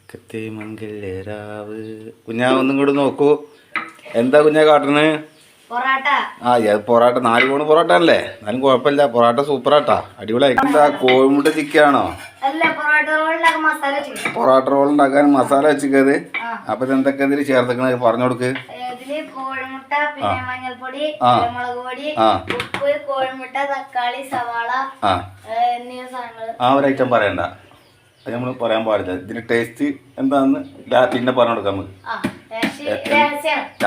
കത്തേ മംഗല്യരാവ്. കുഞ്ഞാ ഒന്നും കൂടെ നോക്കൂ. എന്താ കുഞ്ഞാ കാട്ടണ്? ആ പൊറാട്ട 4 കോണ് പൊറോട്ട അല്ലേ? എന്നാലും കുഴപ്പമില്ല, പൊറാട്ട സൂപ്പറാട്ടാ, അടിപൊളിയായി. എന്താ കോഴിമുട്ട ചിക്കാണോ? പൊറാട്ട റോൾ ഉണ്ടാക്കാൻ മസാല വെച്ചിക്കത്. അപ്പൊ എന്തൊക്കെ ഇതിൽ ചേർത്തക്കണ പറഞ്ഞു കൊടുക്ക്. കോഴിമുട്ട, പിന്നെ മഞ്ഞൾപ്പൊടി, മുളക് പൊടി, ഉപ്പ്, കോഴിമുട്ട, തക്കാളി, സവാള എന്നീ സാധനങ്ങൾ. ആ ഒരു ഐറ്റം പറയണ്ട, അത് നമ്മൾ പറയാൻ പാടില്ല. ഇതിന്റെ ടേസ്റ്റ് എന്താന്ന് പിന്നെ പറഞ്ഞു കൊടുക്കാം നമുക്ക്.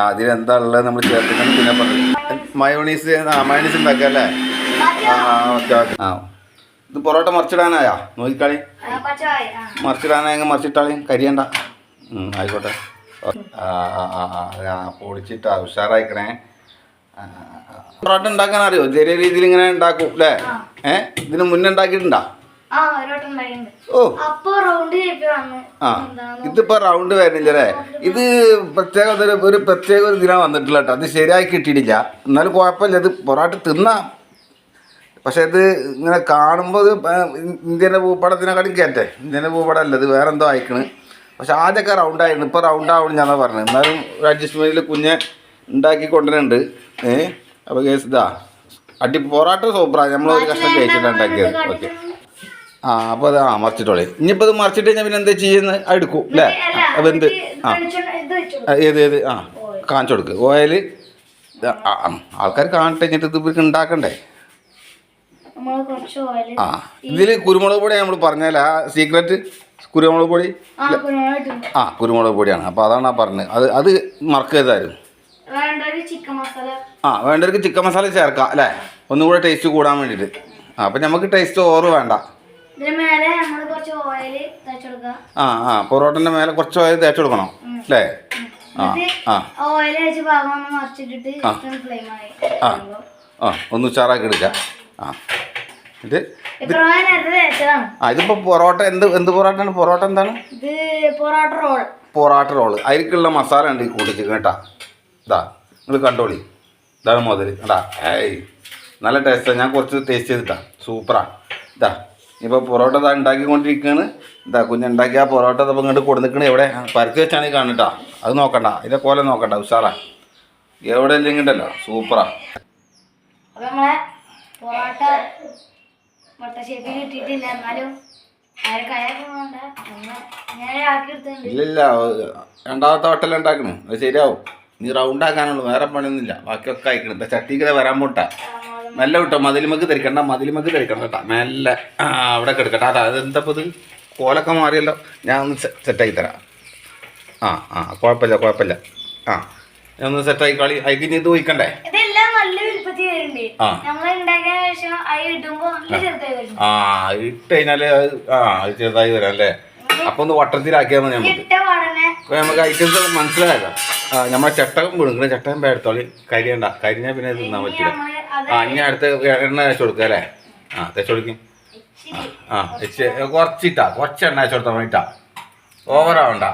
അതിലെന്താ ഉള്ളത് നമ്മൾ ചേർത്തിട്ട് പിന്നെ പറഞ്ഞു. മയോണീസ് മയോണീസ് ഉണ്ടാക്കുക അല്ലേ? Okay okay. ഇത് പൊറോട്ട മറിച്ചിടാനായാ? നോക്കിക്കളി, മറിച്ചിടാനായ മറിച്ചിട്ടാളി, കരിയണ്ട. ആയിക്കോട്ടെ. പൊടിച്ചിട്ടാ ഉഷാറായിക്കണേ. പൊറോട്ട ഉണ്ടാക്കാൻ അറിയോ? ചെറിയ രീതിയിൽ ഇങ്ങനെ ഉണ്ടാക്കും അല്ലേ? ഇതിന് മുന്നേ ഉണ്ടാക്കിയിട്ടുണ്ടാ? ഓ ഇതിപ്പോ റൗണ്ട് വരുന്നില്ലേ? ഇത് ഒരു പ്രത്യേക ഒരു ദിനം വന്നിട്ടില്ല കേട്ടോ. അത് ശരിയായി കിട്ടിയിട്ടില്ല, എന്നാലും കുഴപ്പമില്ല. ഇത് പൊറോട്ട തിന്നാം, പക്ഷെ ഇത് ഇങ്ങനെ കാണുമ്പോൾ ഇന്ത്യൻ്റെ ഭൂപടത്തിനെക്കാട്ടും കയറ്റേ. ഇന്ത്യൻ്റെ ഭൂപടം അല്ല, ഇത് വേറെ എന്തോ അയക്കണ്. പക്ഷെ ആദ്യമൊക്കെ റൗണ്ടായിരുന്നു, ഇപ്പോൾ റൗണ്ട് ആവണം ഞാൻ പറഞ്ഞത്. എന്നാലും ഒരു അഡ്ജസ്റ്റ്മെൻറ്റിൽ കുഞ്ഞ് ഉണ്ടാക്കി കൊണ്ടുവരുന്നുണ്ട്. അപ്പോൾ കേസ് ഇതാ പൊറോട്ട സൂപ്പറാണ്. നമ്മൾ ഒരു കഷ്ണം കഴിച്ചിട്ടാണ് ഉണ്ടാക്കിയത്. ഓക്കെ. അപ്പോൾ അത് മറിച്ചിട്ടോളെ. ഇനിയിപ്പോൾ ഇത് മറിച്ചിട്ട് കഴിഞ്ഞാൽ പിന്നെ എന്താ ചെയ്യുന്നത്? എടുക്കും അല്ലേ? അപ്പോൾ എന്ത് ഏത് കാണിച്ചു കൊടുക്ക്. ഓയിൽ ആൾക്കാർ കാണട്ടെ, കഴിഞ്ഞിട്ട് ഇത് ഇവർക്ക് ഉണ്ടാക്കണ്ടേ. ഇതിൽ കുരുമുളക് പൊടി നമ്മൾ പറഞ്ഞാൽ സീക്രട്ട് കുരുമുളക് പൊടി. കുരുമുളക് പൊടിയാണ്. അപ്പോൾ അതാണ് പറഞ്ഞത്. അത് മറക്കരുതായിരുന്നു. വേണ്ടവർക്ക് ചിക്കൻ മസാല ചേർക്കാം അല്ലേ? ഒന്നുകൂടെ ടേസ്റ്റ് കൂടാൻ വേണ്ടിയിട്ട്. അപ്പം നമുക്ക് ടേസ്റ്റ് ഓവർ വേണ്ട. പൊറോട്ടൻ്റെ മേലെ കുറച്ച് ഓയിൽ തേച്ച് കൊടുക്കണം അല്ലേ? ഒന്ന് ഉച്ചാറാക്കി എടുക്കാം. ഇതിപ്പോ പൊറോട്ട എന്ത് പൊറോട്ടയാണ്? പൊറോട്ട എന്താണ്? പൊറോട്ട റോള്. അതിലേക്കുള്ള മസാല ഉണ്ട് കൂട്ടിച്ച് കേട്ടാ. ഇതാ നിങ്ങൾ കണ്ടോളി, ഇതാണ് മുതൽ കേട്ടാ. നല്ല ടേസ്റ്റാണ്. ഞാൻ കുറച്ച് ടേസ്റ്റ് ചെയ്തിട്ടാ, സൂപ്പറാ. ഇതാ ഇപ്പോൾ പൊറോട്ട ഇതാ ഉണ്ടാക്കിക്കൊണ്ടിരിക്കുകയാണ്. ഇതാ കുഞ്ഞുണ്ടാക്കിയ പൊറോട്ട ഇപ്പം ഇങ്ങോട്ട് കൊടുത്തിക്കണ. എവിടെ പരത്തി വെച്ചാണ് ഈ കാണുട്ടാ. അത് നോക്കണ്ട, ഇതിൻ്റെ പോലെ നോക്കണ്ട, ഉഷാറാ. എവിടെ ഇല്ലെങ്കിൽ ഉണ്ടല്ലോ, സൂപ്പറാ. ഇല്ലില്ല, രണ്ടാമത്തെ വട്ടം ഉണ്ടാക്കണേ, അത് ശരിയാവും. നീ റൗണ്ട് ആക്കാനുള്ളൂ, വേറെ പണിയൊന്നുമില്ല. ബാക്കിയൊക്കെ അയക്കണം. ഇപ്പം ചട്ടിക്ക് വരാൻ പോട്ടാ. നല്ല വിട്ടോ, മതിലുമക്ക് ധരിക്കണ്ട കേട്ടാ. മെല്ലെ അവിടെ കിടക്കട്ടെ. അതെന്തപ്പോൾ ഇത് കോലൊക്കെ മാറിയല്ലോ. ഞാൻ ഒന്ന് സെറ്റാക്കി തരാം. കുഴപ്പമില്ല. ഞാൻ ഒന്ന് സെറ്റാക്കി കളി. അതിന് ഇത് വയ്ക്കണ്ടേ? ഇട്ട് കഴിഞ്ഞാല് അത് ചെറുതായി വരാം അല്ലേ? അപ്പൊ ഒന്ന് വട്ടത്തിലാക്കിയാൽ മതി. നമുക്ക് ഐറ്റംസ് മനസ്സിലായല്ലോ. നമ്മളെ ചട്ടകം വിടുങ്ങണ ചട്ടകം പേടത്തോളി. കരിയണ്ട, കരിഞ്ഞാൽ പിന്നെ തിന്നാൻ പറ്റില്ല. ഇനി അടുത്ത് എണ്ണ തേച്ച് കൊടുക്കുക അല്ലേ? തേച്ച് കൊടുക്കും. കുറച്ച് എണ്ണ തേച്ച് കൊടുത്താൽ വേണ്ടിട്ടാ, ഓവറാവണ്ട.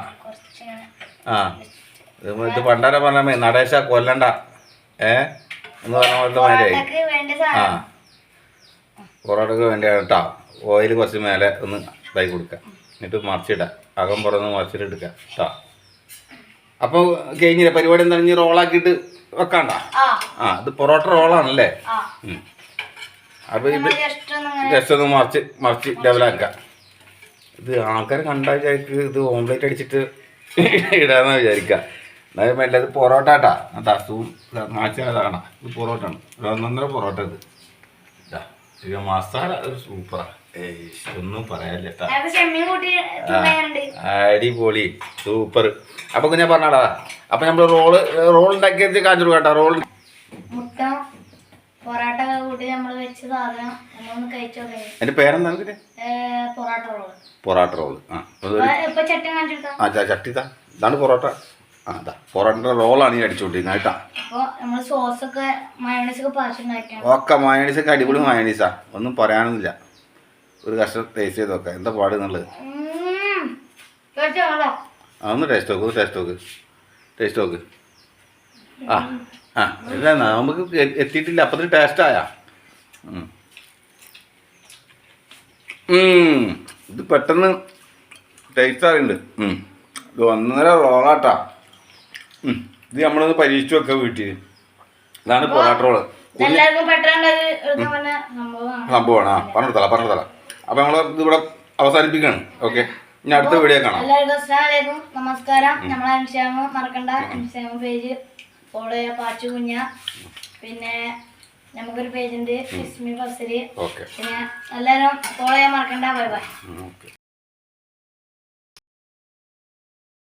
ഇത് പണ്ടാരെ പറഞ്ഞ നടേശ കൊല്ലണ്ട എന്ന് പറഞ്ഞ പോലത്തെ മാതിരിയായി. പൊറോട്ടക്ക് വേണ്ടിയാണ് കേട്ടോ. ഓയിൽ കുറച്ച് മേലെ ഒന്ന് ഇതായി കൊടുക്കുക, എന്നിട്ട് മറിച്ചിടുക. അകം പുറന്ന് മറിച്ചിട്ട് എടുക്കുക കേട്ടോ. അപ്പോൾ കഴിഞ്ഞില്ല പരിപാടി. എന്താണ് ഇനി റോളാക്കിയിട്ട് വെക്കാണ്ട? ഇത് പൊറോട്ട റോളാണല്ലേ? അപ്പോൾ ഇത് ജസ്റ്റ് ഒന്ന് മറിച്ച് ലെവലാക്കുക. ഇത് ആൾക്കാർ കണ്ടാക്ക് ഇത് ഓംലേറ്റ് അടിച്ചിട്ട് ഇടാന്ന് വിചാരിക്കുക. എന്നാലും അല്ല, ഇത് പൊറോട്ട കേട്ടാ. മാച്ചാണ്. ഇത് പൊറോട്ടയാണ്, 1.5 പൊറോട്ട. ഇത് മസാല ഒരു സൂപ്പറാ. ഒന്നും പറയാനില്ല കേട്ടാ. അടിപൊളി, സൂപ്പർ. അപ്പൊ ഞാൻ പറഞ്ഞാടാ. അപ്പൊ നമ്മള് റോൾ ഉണ്ടാക്കിയത് കാണിച്ചു കേട്ടോ. റോൾ എന്റെ പേരെന്താണ്? പൊറോട്ട റോള്. ചട്ടി ഇതാണ് പൊറോട്ട. പൊറോട്ട റോളാണ് ഈ അടിച്ചുകൊണ്ടിരിക്കുന്നത് കേട്ടാ. ഒക്കെ മയോണീസൊക്കെ അടിപൊളി മയോണീസാ, ഒന്നും പറയാനൊന്നുമില്ല. ഒരു കഷ്ണം ടേസ്റ്റ് ചെയ്ത് നോക്കാം എന്താ പാടുന്നുള്ളത്. ഒന്ന് ടേസ്റ്റ് നോക്ക്. ഇല്ല, നമുക്ക് എത്തിയിട്ടില്ല, അപ്പത്തിന് ടേസ്റ്റായ. ഇത് പെട്ടെന്ന് ടേസ്റ്റ് അറിയുന്നുണ്ട്. ഇത് 1.5 റോളാട്ടാ. ഇത് നമ്മളൊന്ന് പരീക്ഷിച്ച് വെക്കാം വീട്ടിൽ. ഇതാണ് പൊറാട്ട റോള്. എല്ലാവർക്കും പെട്ടെന്ന് എടുക്കാൻ പറ്റുന്ന സംഭവമാണ്. സംഭവമാണ്. പറഞ്ഞെടുത്തല. അപ്പോൾ നമ്മൾ ഇതിവിടെ അവസാനിപ്പിക്കുകയാണ്. ഓക്കെ, ഇനി അടുത്ത വീഡിയോ കാണാം. എല്ലാവർക്കും അസ്സലാമു അലൈക്കും, നമസ്കാരം. നമ്മളെ ഇൻസ്റ്റാഗ്രാം മറക്കണ്ട, ഇൻസ്റ്റാഗ്രാം പേജ് ഫോളോ ചെയ്യാം, പാച്ചു കുഞ്ഞ. പിന്നെ നമുക്കൊരു പേജുണ്ട് ഇസ്മി ഫസല്. പിന്നെ എല്ലാവരും ഫോളോ ചെയ്യാൻ മറക്കണ്ട. Bye bye.